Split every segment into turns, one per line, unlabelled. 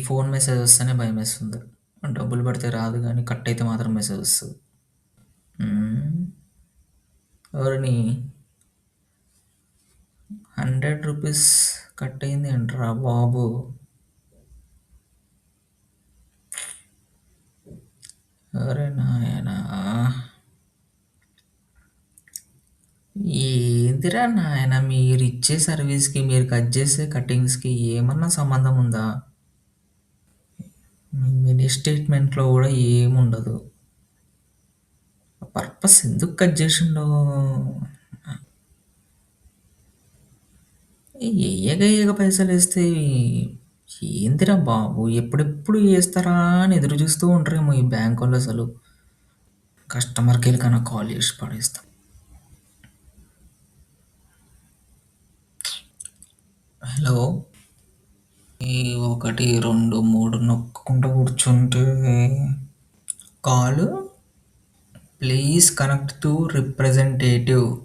Phone message వస్తేనే భయమేస్తుంది. డబ్బులు పడితే రాదు గానీ, కట్ అయితే మాత్రం మెసేజ్ వస్తది. హ్మ్. ఓరిని రూ. 100 కట్ అయింది ఏంట్రా బాబు! ఓరి నాయనా! ఏందిరా నాయనా మీరిచ్చే సర్వీస్‌కి, మీరు కట్ చేసే కటింగ్స్‌కి ఏమన్నా సంబంధం ఉందా? మీ మినీ స్టేట్మెంట్‌లో కూడా ఏముండదు. పర్పస్ ఎందుకు కట్ చేసిండో? ఎయ్యగా పైసలేస్తే ఏందిరా బాబు! ఎప్పుడెప్పుడు ఏస్తారా అని ఎదురు చూస్తూ ఉంటారేమో ఈ బ్యాంకోళ్ళు అసలు. కస్టమర్ కేర్‌కన్నా కాల్ చేసి పడేస్తా. హలో! ఈ 1, 2, 3 నొక్కుంటూ కూర్చుంటే కాలు please connect to representative.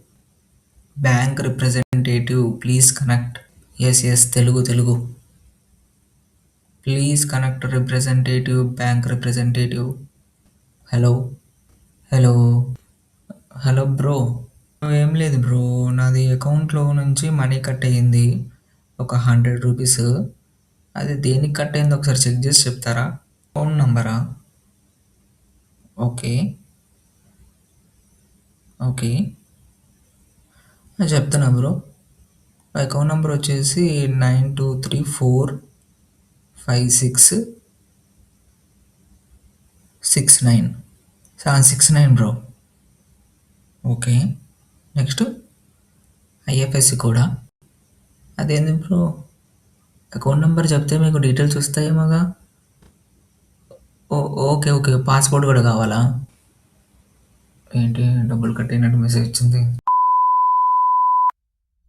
Bank representative please connect. Yes Telugu. Please connect representative bank representative. Hello hello bro. ఏం లేదు బ్రో, నాది అకౌంట్‌లో నుంచి మనీ కట్ అయ్యింది. ఒక రూ. 100. అది దేనికి కట్ అయిందో ఒకసారి చెక్ చేసి చెప్తారా? అకౌంట్ నంబరా? ఓకే. చెప్తున్నా బ్రో. అకౌంట్ నంబర్ వచ్చేసి 92345669. 69 బ్రో. ఓకే. నెక్స్ట్ ఐఎఫ్ఎస్సి కోడా? అదేంది బ్రో, అకౌంట్ నంబర్ చెప్తే మీకు డీటెయిల్స్ వస్తాయేమోగా. ఓకే. పాస్‌పోర్ట్ కూడా కావాలా? ఏంటి డబ్బులు కట్ అయినట్టు మెసేజ్ వచ్చింది.